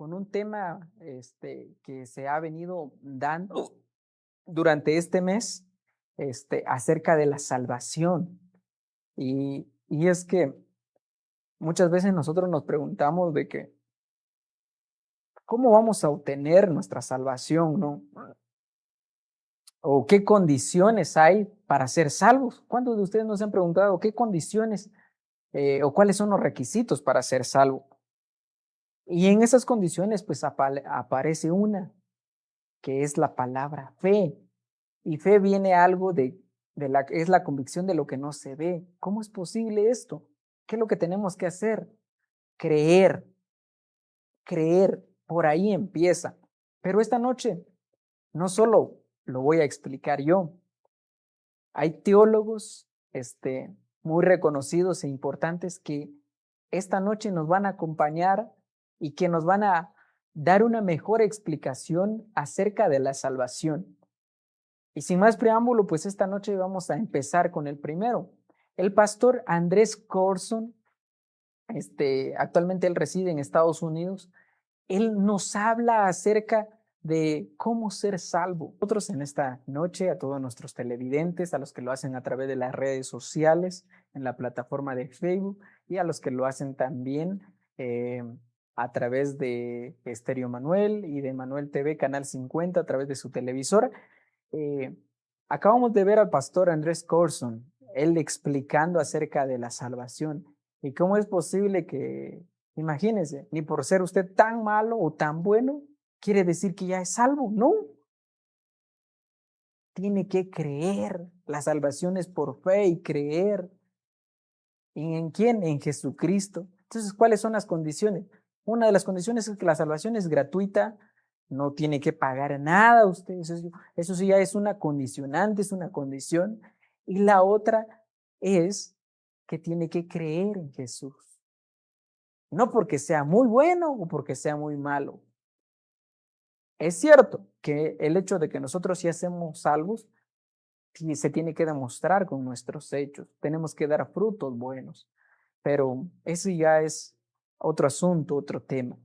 con un tema que se ha venido dando durante este mes acerca de la salvación. Y es que muchas veces nosotros nos preguntamos de que, ¿cómo vamos a obtener nuestra salvación, no? ¿O qué condiciones hay para ser salvos? ¿Cuántos de ustedes nos han preguntado qué condiciones o cuáles son los requisitos para ser salvo? Y en esas condiciones pues aparece una, que es la palabra fe. Y fe viene algo es la convicción de lo que no se ve. ¿Cómo es posible esto? ¿Qué es lo que tenemos que hacer? Creer, creer, por ahí empieza. Pero esta noche no solo lo voy a explicar yo. Hay teólogos muy reconocidos e importantes que esta noche nos van a acompañar y que nos van a dar una mejor explicación acerca de la salvación. Y sin más preámbulo, pues esta noche vamos a empezar con el primero. El pastor Andrés Corson, actualmente él reside en Estados Unidos, él nos habla acerca de cómo ser salvo. Nosotros en esta noche, a todos nuestros televidentes, a los que lo hacen a través de las redes sociales, en la plataforma de Facebook, y a los que lo hacen también a través de Estéreo Manuel y de Manuel TV, Canal 50, a través de su televisora. Acabamos de ver al pastor Andrés Corson, él explicando acerca de la salvación y cómo es posible que, imagínense, ni por ser usted tan malo o tan bueno, quiere decir que ya es salvo, no. Tiene que creer, la salvación es por fe y creer. ¿Y en quién? En Jesucristo. Entonces, ¿cuáles son las condiciones? Una de las condiciones es que la salvación es gratuita, no tiene que pagar nada usted, eso sí ya es una condicionante, es una condición. Y la otra es que tiene que creer en Jesús. No porque sea muy bueno o porque sea muy malo. Es cierto que el hecho de que nosotros ya seamos salvos se tiene que demostrar con nuestros hechos. Tenemos que dar frutos buenos. Pero eso ya es otro asunto, otro tema.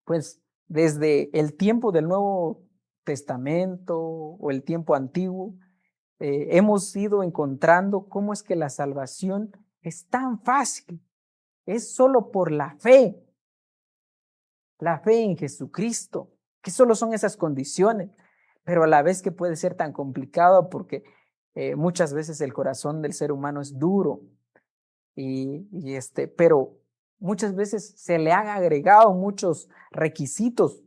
Pues desde el tiempo del Nuevo Testamento o el tiempo antiguo, hemos ido encontrando cómo es que la salvación es tan fácil. Es solo por la fe en Jesucristo, que solo son esas condiciones, pero a la vez que puede ser tan complicado porque muchas veces el corazón del ser humano es duro pero muchas veces se le han agregado muchos requisitos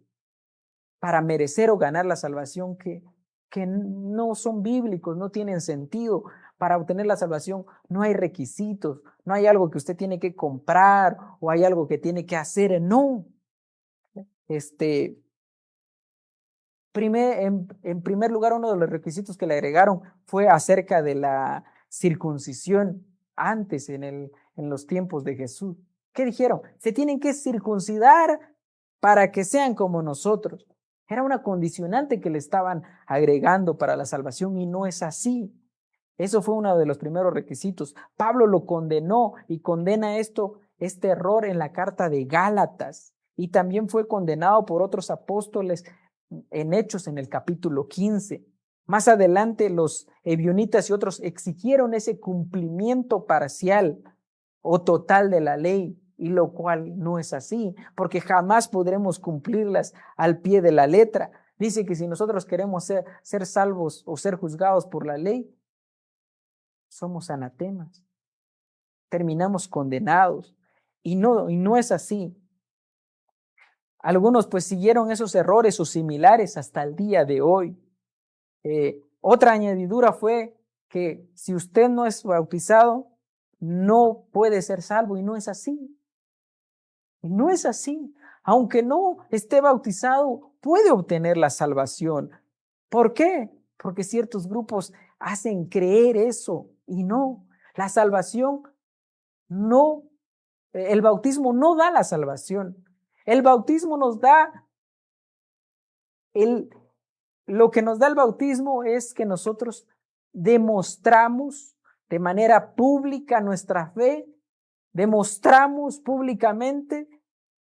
para merecer o ganar la salvación que no son bíblicos, no tienen sentido. Para obtener la salvación no hay requisitos, no hay algo que usted tiene que comprar o hay algo que tiene que hacer, no. En primer lugar, uno de los requisitos que le agregaron fue acerca de la circuncisión antes en los tiempos de Jesús. ¿Qué dijeron? Se tienen que circuncidar para que sean como nosotros. Era una condicionante que le estaban agregando para la salvación y no es así. Eso fue uno de los primeros requisitos. Pablo lo condenó y condena este error en la carta de Gálatas y también fue condenado por otros apóstoles en Hechos en el capítulo 15. Más adelante los ebionitas y otros exigieron ese cumplimiento parcial o total de la ley, y lo cual no es así, porque jamás podremos cumplirlas al pie de la letra. Dice que si nosotros queremos ser salvos o ser juzgados por la ley, somos anatemas, terminamos condenados, y no es así. Algunos pues siguieron esos errores o similares hasta el día de hoy. Otra añadidura fue que si usted no es bautizado, no puede ser salvo, y no es así. Y no es así. Aunque no esté bautizado, puede obtener la salvación. ¿Por qué? Porque ciertos grupos hacen creer eso y no. La salvación no, el bautismo no da la salvación. El bautismo nos da lo que nos da el bautismo es que nosotros demostramos de manera pública nuestra fe, demostramos públicamente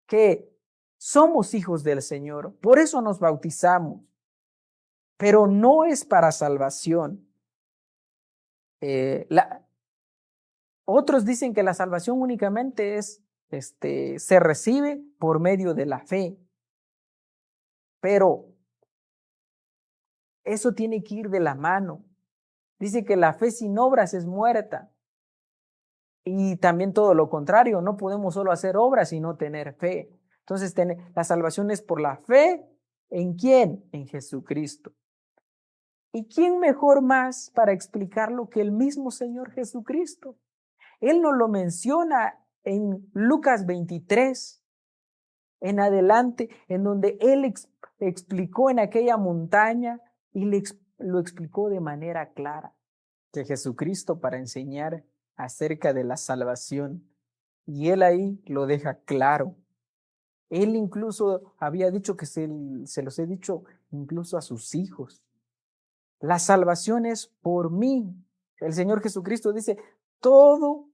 que somos hijos del Señor, por eso nos bautizamos, pero no es para salvación. Otros dicen que la salvación únicamente se recibe por medio de la fe, pero eso tiene que ir de la mano. Dice que la fe sin obras es muerta. Y también todo lo contrario, no podemos solo hacer obras y no tener fe. Entonces, la salvación es por la fe. ¿En quién? En Jesucristo. ¿Y quién mejor más para explicarlo que el mismo Señor Jesucristo? Él nos lo menciona en Lucas 23, en adelante, en donde Él explicó en aquella montaña y lo explicó de manera clara, que Jesucristo para enseñar acerca de la salvación. Y Él ahí lo deja claro. Él incluso había dicho que se los he dicho incluso a sus hijos. La salvación es por mí. El Señor Jesucristo dice, todo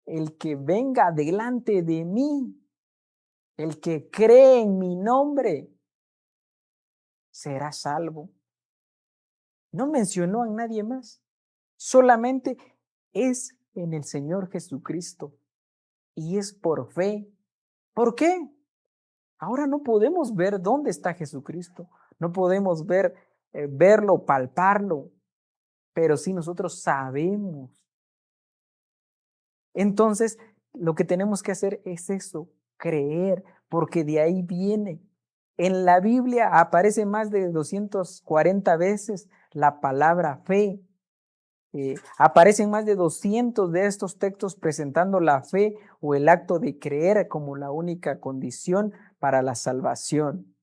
el que venga delante de mí, el que cree en mi nombre, será salvo. No mencionó a nadie más. Solamente es en el Señor Jesucristo. Y es por fe. ¿Por qué? Ahora no podemos ver dónde está Jesucristo. No podemos verlo, palparlo. Pero sí nosotros sabemos. Entonces, lo que tenemos que hacer es eso, creer, porque de ahí viene. En la Biblia aparece más de 240 veces la palabra fe. Aparecen más de 200 de estos textos presentando la fe o el acto de creer como la única condición para la salvación.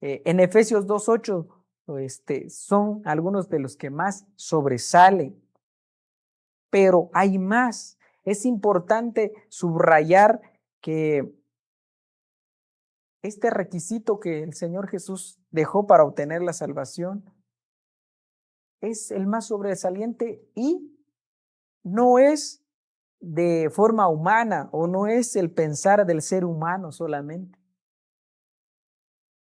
En Efesios 2:8 son algunos de los que más sobresalen, pero hay más. Es importante subrayar que este requisito que el Señor Jesús dejó para obtener la salvación es el más sobresaliente y no es de forma humana o no es el pensar del ser humano solamente.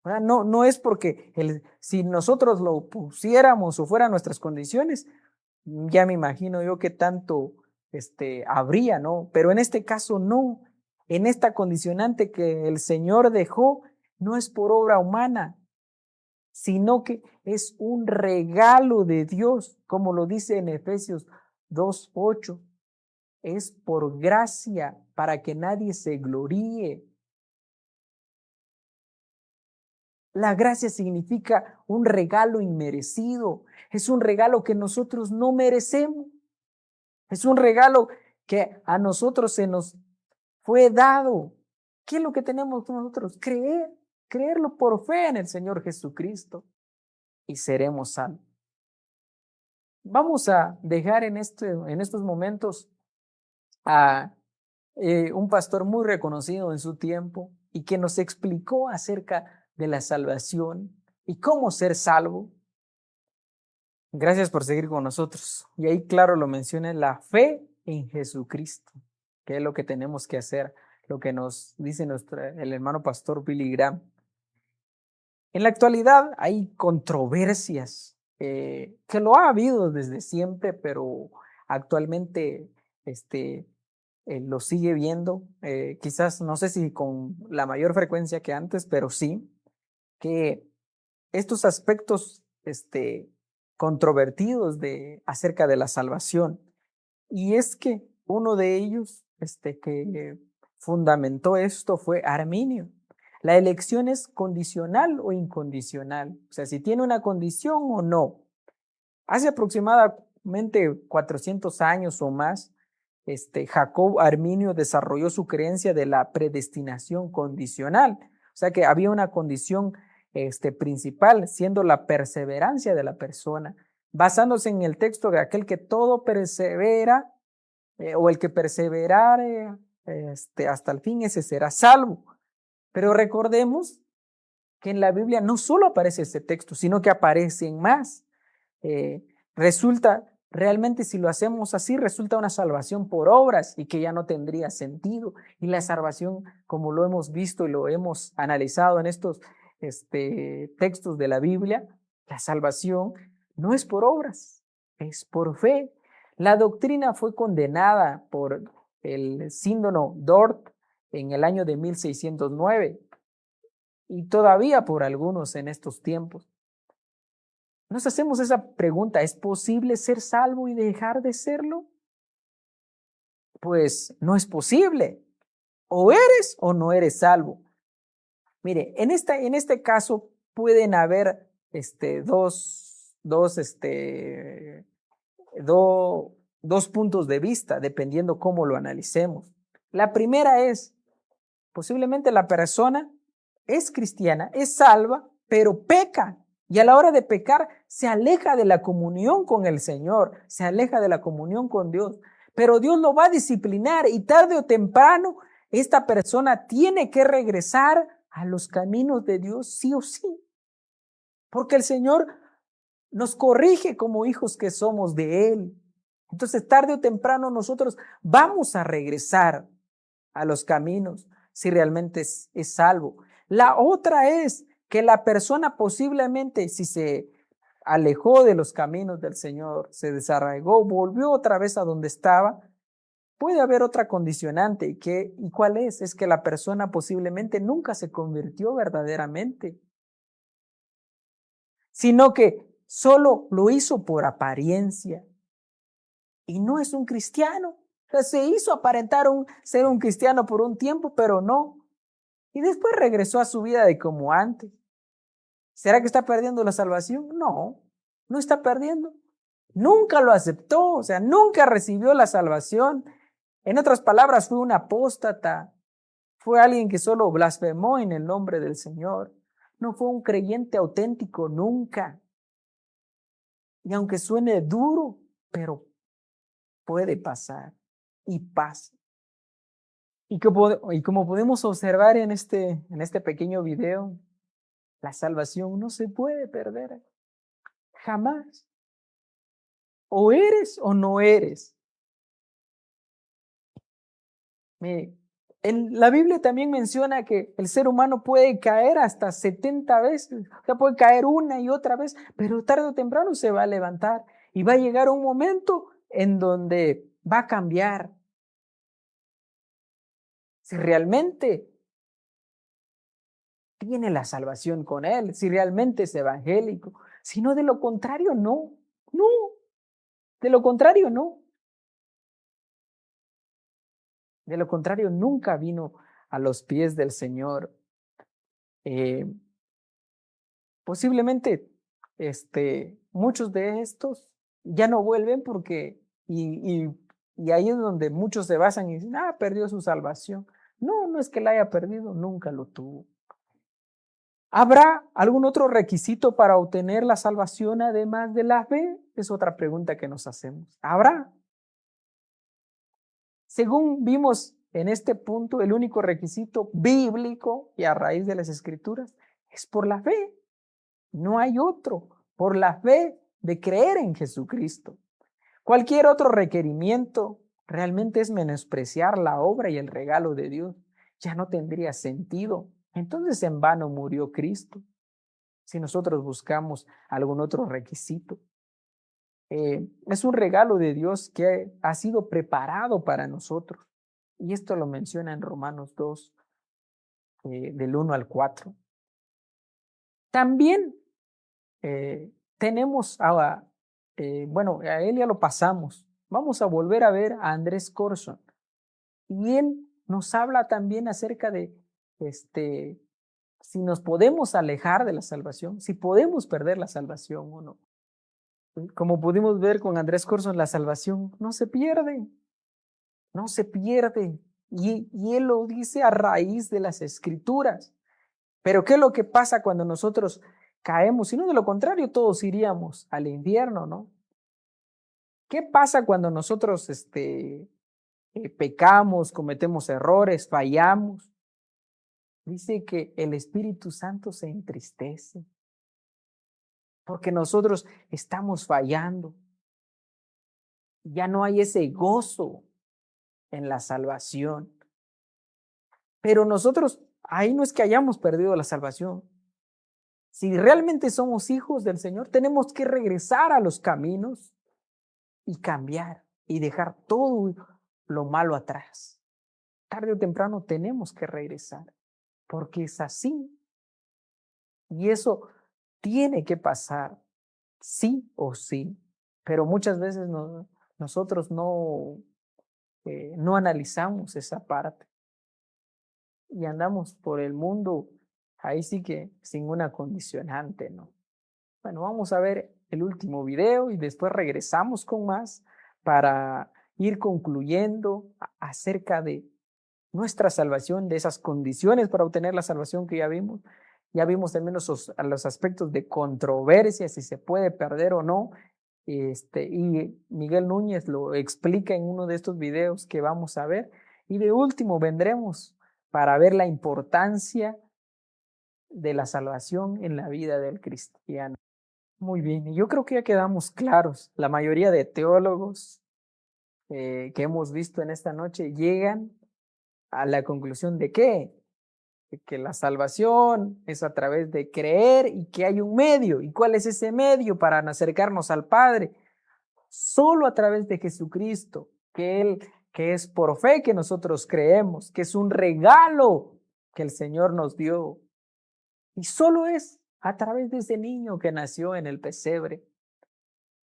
No es porque si nosotros lo pusiéramos o fueran nuestras condiciones, ya me imagino yo que tanto habría, ¿no? Pero en este caso no. En esta condicionante que el Señor dejó, no es por obra humana, sino que es un regalo de Dios, como lo dice en Efesios 2:8. Es por gracia para que nadie se gloríe. La gracia significa un regalo inmerecido. Es un regalo que nosotros no merecemos. Es un regalo que a nosotros se nos fue dado. ¿Qué es lo que tenemos nosotros? Creerlo por fe en el Señor Jesucristo y seremos salvos. Vamos a dejar en estos momentos a un pastor muy reconocido en su tiempo y que nos explicó acerca de la salvación y cómo ser salvo. Gracias por seguir con nosotros. Y ahí claro lo menciona, la fe en Jesucristo, que es lo que tenemos que hacer, lo que nos dice el hermano pastor Billy Graham. En la actualidad hay controversias que lo ha habido desde siempre, pero actualmente lo sigue viendo, quizás no sé si con la mayor frecuencia que antes, pero sí, que estos aspectos controvertidos acerca de la salvación. Y es que uno de ellos que fundamentó esto fue Arminio. La elección es condicional o incondicional, o sea, si tiene una condición o no. Hace aproximadamente 400 años o más, Jacob Arminio desarrolló su creencia de la predestinación condicional, o sea que había una condición principal, siendo la perseverancia de la persona, basándose en el texto de aquel que todo persevera, o el que perseverare hasta el fin, ese será salvo. Pero recordemos que en la Biblia no solo aparece este texto, sino que aparecen más. Resulta realmente si lo hacemos así resulta una salvación por obras y que ya no tendría sentido. Y la salvación, como lo hemos visto y lo hemos analizado en estos textos de la Biblia, la salvación no es por obras, es por fe. La doctrina fue condenada por el sínodo Dort en el año de 1609 y todavía por algunos en estos tiempos. Nos hacemos esa pregunta, ¿es posible ser salvo y dejar de serlo? Pues no es posible. O eres o no eres salvo. Mire, en este caso pueden haber dos puntos de vista, dependiendo cómo lo analicemos. La primera es, posiblemente la persona es cristiana, es salva, pero peca. Y a la hora de pecar, se aleja de la comunión con el Señor, se aleja de la comunión con Dios. Pero Dios lo va a disciplinar y tarde o temprano esta persona tiene que regresar a los caminos de Dios sí o sí. Porque el Señor nos corrige como hijos que somos de Él. Entonces, tarde o temprano nosotros vamos a regresar a los caminos si realmente es salvo. La otra es que la persona posiblemente, si se alejó de los caminos del Señor, se desarraigó, volvió otra vez a donde estaba, puede haber otra condicionante. ¿Y cuál es? Es que la persona posiblemente nunca se convirtió verdaderamente, sino que solo lo hizo por apariencia y no es un cristiano. O sea, se hizo aparentar ser un cristiano por un tiempo, pero no. Y después regresó a su vida de como antes. ¿Será que está perdiendo la salvación? No, no está perdiendo. Nunca lo aceptó, o sea, nunca recibió la salvación. En otras palabras, fue un apóstata. Fue alguien que solo blasfemó en el nombre del Señor. No fue un creyente auténtico nunca. Y aunque suene duro, pero puede pasar y pasa. Y como podemos observar en este pequeño video, la salvación no se puede perder, jamás. O eres o no eres. En la Biblia también menciona que el ser humano puede caer hasta 70 veces, o sea, puede caer una y otra vez, pero tarde o temprano se va a levantar y va a llegar un momento en donde va a cambiar. Si realmente tiene la salvación con él, si realmente es evangélico, si no, de lo contrario, no, no, de lo contrario, no. De lo contrario, nunca vino a los pies del Señor. Eh, Posiblemente, muchos de estos ya no vuelven porque, y ahí es donde muchos se basan y dicen, perdió su salvación. No, no es que la haya perdido, nunca lo tuvo. ¿Habrá algún otro requisito para obtener la salvación además de la fe? Es otra pregunta que nos hacemos. ¿Habrá? Según vimos en este punto, el único requisito bíblico y a raíz de las Escrituras es por la fe. No hay otro, por la fe de creer en Jesucristo. Cualquier otro requerimiento realmente es menospreciar la obra y el regalo de Dios. Ya no tendría sentido. Entonces en vano murió Cristo si nosotros buscamos algún otro requisito. Es un regalo de Dios que ha sido preparado para nosotros. Y esto lo menciona en Romanos 2, del 1 al 4. También tenemos a él ya lo pasamos. Vamos a volver a ver a Andrés Corson. Y él nos habla también acerca de si nos podemos alejar de la salvación, si podemos perder la salvación o no. Como pudimos ver con Andrés Corson, la salvación no se pierde, no se pierde. Y él lo dice a raíz de las Escrituras. Pero ¿qué es lo que pasa cuando nosotros caemos? Si no, de lo contrario, todos iríamos al infierno, ¿no? ¿Qué pasa cuando nosotros pecamos, cometemos errores, fallamos? Dice que el Espíritu Santo se entristece porque nosotros estamos fallando. Ya no hay ese gozo en la salvación. Pero nosotros, ahí no es que hayamos perdido la salvación. Si realmente somos hijos del Señor, tenemos que regresar a los caminos y cambiar y dejar todo lo malo atrás. Tarde o temprano tenemos que regresar, porque es así. Y eso tiene que pasar, sí o sí. Pero muchas veces nosotros no analizamos esa parte y andamos por el mundo, ahí sí que sin una condicionante, ¿no? Bueno, vamos a ver el último video y después regresamos con más para ir concluyendo acerca de nuestra salvación, de esas condiciones para obtener la salvación que ya vimos. Ya vimos también los aspectos de controversia, si se puede perder o no. Y Miguel Núñez lo explica en uno de estos videos que vamos a ver. Y de último vendremos para ver la importancia de la salvación en la vida del cristiano. Muy bien, y yo creo que ya quedamos claros. La mayoría de teólogos que hemos visto en esta noche llegan a la conclusión de que la salvación es a través de creer y que hay un medio. ¿Y cuál es ese medio para acercarnos al Padre? Solo a través de Jesucristo, que es por fe que nosotros creemos, que es un regalo que el Señor nos dio. Y solo es a través de ese niño que nació en el pesebre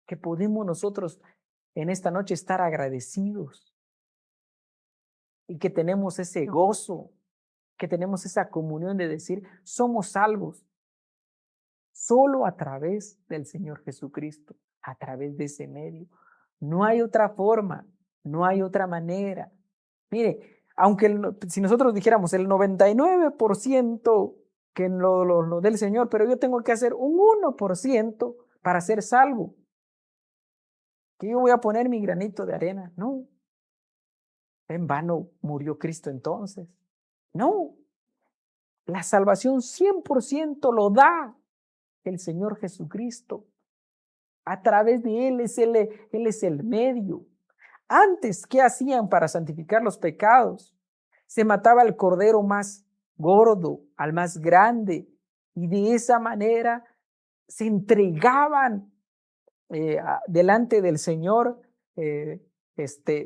que podemos nosotros en esta noche estar agradecidos y que tenemos ese gozo, que tenemos esa comunión de decir, somos salvos solo a través del Señor Jesucristo, a través de ese medio. No hay otra forma, no hay otra manera. Mire, aunque si nosotros dijéramos el 99% que lo del Señor, pero yo tengo que hacer un 1% para ser salvo, que yo voy a poner mi granito de arena. No, en vano murió Cristo entonces. No, la salvación 100% lo da el Señor Jesucristo. A través de Él Él es el medio. Antes, ¿qué hacían para santificar los pecados? Se mataba al cordero más gordo, al más grande, y de esa manera se entregaban delante del Señor. De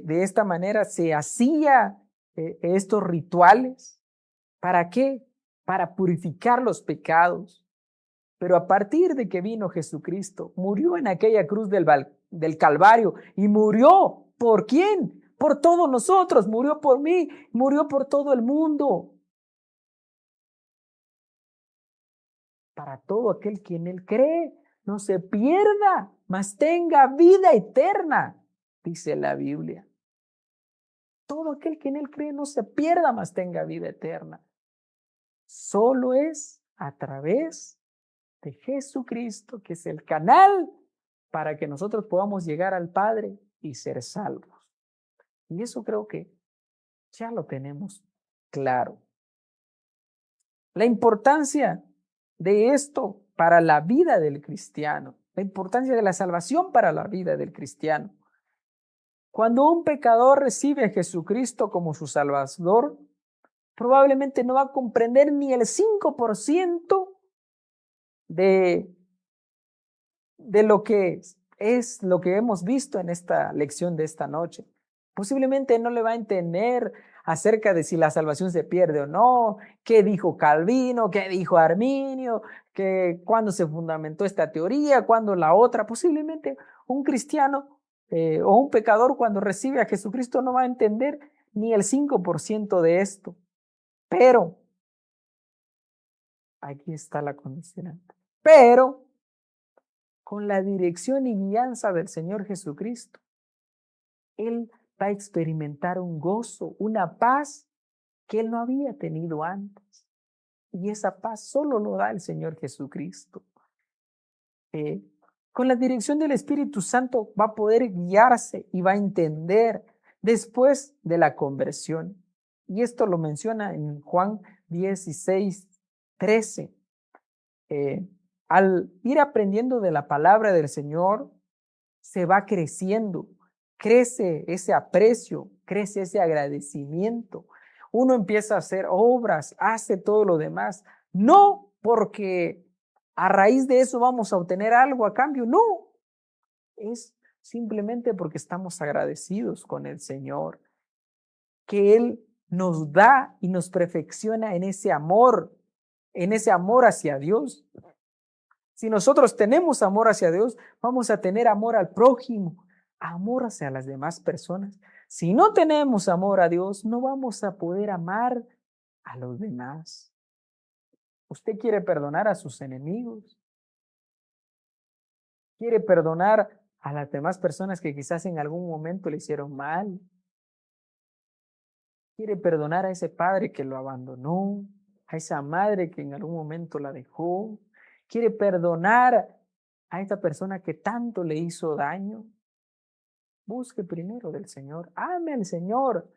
esta manera se hacía estos rituales. ¿Para qué? Para purificar los pecados. Pero a partir de que vino Jesucristo, murió en aquella cruz del Calvario y murió. ¿Por quién? Por todos nosotros, murió por mí, murió por todo el mundo. Para todo aquel que en Él cree, no se pierda, mas tenga vida eterna, dice la Biblia. Todo aquel que en Él cree no se pierda, mas tenga vida eterna. Solo es a través de Jesucristo, que es el canal para que nosotros podamos llegar al Padre y ser salvos. Y eso creo que ya lo tenemos claro. La importancia de esto para la vida del cristiano, la importancia de la salvación para la vida del cristiano. Cuando un pecador recibe a Jesucristo como su Salvador, probablemente no va a comprender ni el 5% de lo que es lo que hemos visto en esta lección de esta noche. Posiblemente no le va a entender acerca de si la salvación se pierde o no, qué dijo Calvino, qué dijo Arminio, cuándo se fundamentó esta teoría, cuándo la otra. Posiblemente un cristiano o un pecador cuando recibe a Jesucristo no va a entender ni el 5% de esto. Pero, aquí está la condicionante. Pero, con la dirección y guianza del Señor Jesucristo, Él va a experimentar un gozo, una paz que Él no había tenido antes. Y esa paz solo lo da el Señor Jesucristo. Con la dirección del Espíritu Santo va a poder guiarse y va a entender después de la conversión. Y esto lo menciona en Juan 16:13. Al ir aprendiendo de la palabra del Señor, se va creciendo crece ese aprecio, crece ese agradecimiento. Uno empieza a hacer obras, hace todo lo demás, no porque a raíz de eso vamos a obtener algo a cambio, no, es simplemente porque estamos agradecidos con el Señor, que Él nos da y nos perfecciona en ese amor hacia Dios. Si nosotros tenemos amor hacia Dios, vamos a tener amor al prójimo, amor hacia las demás personas. Si no tenemos amor a Dios, no vamos a poder amar a los demás. ¿Usted quiere perdonar a sus enemigos? ¿Quiere perdonar a las demás personas que quizás en algún momento le hicieron mal? ¿Quiere perdonar a ese padre que lo abandonó? ¿A esa madre que en algún momento la dejó? ¿Quiere perdonar a esta persona que tanto le hizo daño? Busque primero del Señor. Ame al Señor.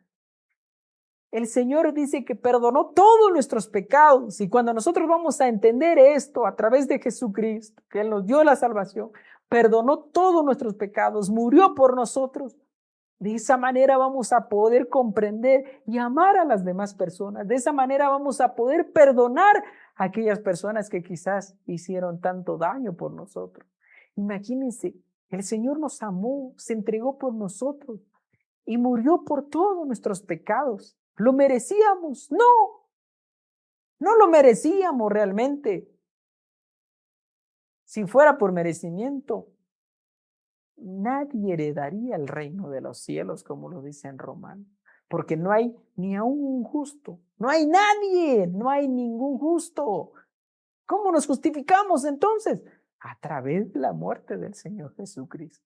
El Señor dice que perdonó todos nuestros pecados, y cuando nosotros vamos a entender esto a través de Jesucristo, que Él nos dio la salvación, perdonó todos nuestros pecados, murió por nosotros, de esa manera vamos a poder comprender y amar a las demás personas. De esa manera vamos a poder perdonar a aquellas personas que quizás hicieron tanto daño por nosotros. Imagínense, el Señor nos amó, se entregó por nosotros y murió por todos nuestros pecados. ¿Lo merecíamos? No, no lo merecíamos realmente. Si fuera por merecimiento, nadie heredaría el reino de los cielos, como lo dice en Romanos, porque no hay ni aún un justo, no hay nadie, no hay ningún justo. ¿Cómo nos justificamos entonces? A través de la muerte del Señor Jesucristo.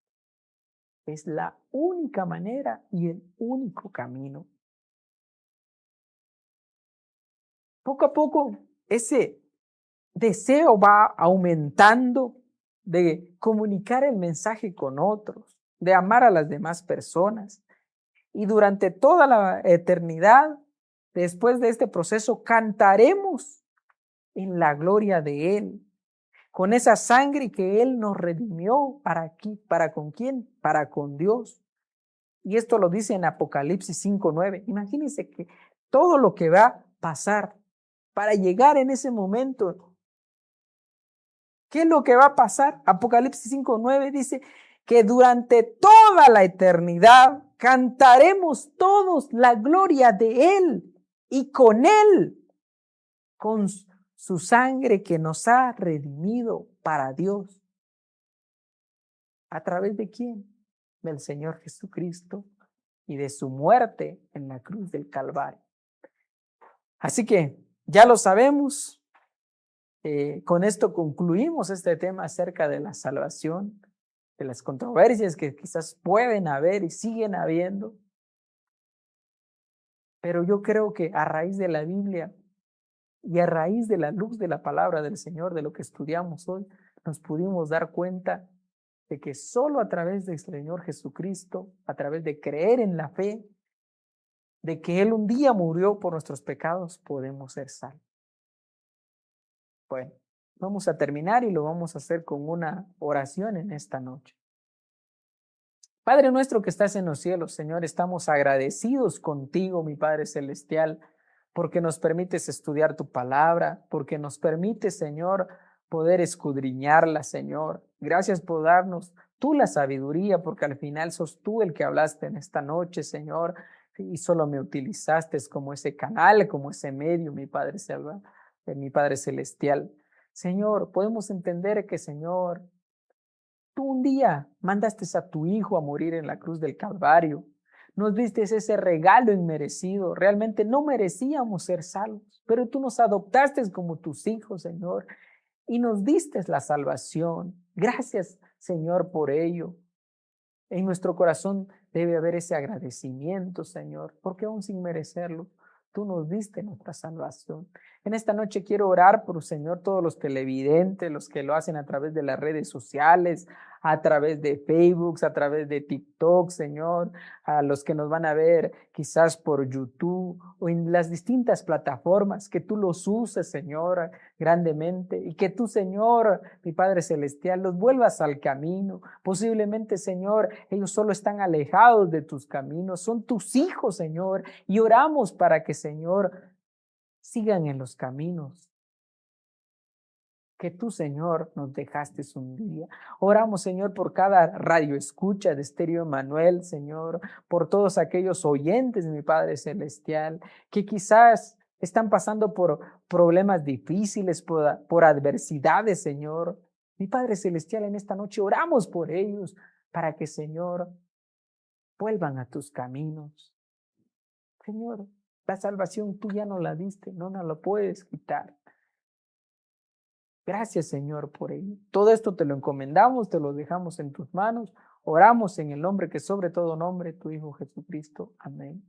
Es la única manera y el único camino. Poco a poco ese deseo va aumentando de comunicar el mensaje con otros, de amar a las demás personas. Y durante toda la eternidad, después de este proceso, cantaremos en la gloria de Él, con esa sangre que Él nos redimió. ¿Para aquí? ¿Para con quién? Para con Dios. Y esto lo dice en Apocalipsis 5:9. Imagínense que todo lo que va a pasar para llegar en ese momento. ¿Qué es lo que va a pasar? Apocalipsis 5:9 dice que durante toda la eternidad cantaremos todos la gloria de Él y con Él, con su sangre que nos ha redimido para Dios. ¿A través de quién? Del Señor Jesucristo y de su muerte en la cruz del Calvario. Así que ya lo sabemos. Con esto concluimos este tema acerca de la salvación, de las controversias que quizás pueden haber y siguen habiendo. Pero yo creo que a raíz de la Biblia y a raíz de la luz de la palabra del Señor, de lo que estudiamos hoy, nos pudimos dar cuenta de que solo a través del Señor Jesucristo, a través de creer en la fe, de que Él un día murió por nuestros pecados, podemos ser salvos. Bueno, vamos a terminar y lo vamos a hacer con una oración en esta noche. Padre nuestro que estás en los cielos, Señor, estamos agradecidos contigo, mi Padre Celestial, porque nos permites estudiar tu palabra, porque nos permites, Señor, poder escudriñarla, Señor. Gracias por darnos tú la sabiduría, porque al final sos tú el que hablaste en esta noche, Señor, y solo me utilizaste como ese canal, como ese medio, mi Padre Celestial. Señor, podemos entender que, Señor, tú un día mandaste a tu Hijo a morir en la cruz del Calvario. Nos diste ese regalo inmerecido. Realmente no merecíamos ser salvos, pero tú nos adoptaste como tus hijos, Señor, y nos diste la salvación. Gracias, Señor, por ello. En nuestro corazón debe haber ese agradecimiento, Señor, porque aún sin merecerlo, tú nos diste nuestra salvación. En esta noche quiero orar por, Señor, todos los televidentes, los que lo hacen a través de las redes sociales, a través de Facebook, a través de TikTok, Señor, a los que nos van a ver quizás por YouTube o en las distintas plataformas, que tú los uses, Señor, grandemente y que tú, Señor, mi Padre Celestial, los vuelvas al camino. Posiblemente, Señor, ellos solo están alejados de tus caminos, son tus hijos, Señor, y oramos para que, Señor, sigan en los caminos que tú, Señor, nos dejaste un día. Oramos, Señor, por cada radio escucha de Estéreo Emanuel, Señor, por todos aquellos oyentes, mi Padre Celestial, que quizás están pasando por problemas difíciles, por adversidades, Señor. Mi Padre Celestial, en esta noche oramos por ellos para que, Señor, vuelvan a tus caminos. Señor, la salvación tú ya no la diste, no nos la puedes quitar. Gracias, Señor, por ello. Todo esto te lo encomendamos, te lo dejamos en tus manos. Oramos en el nombre que sobre todo nombre, tu Hijo Jesucristo. Amén.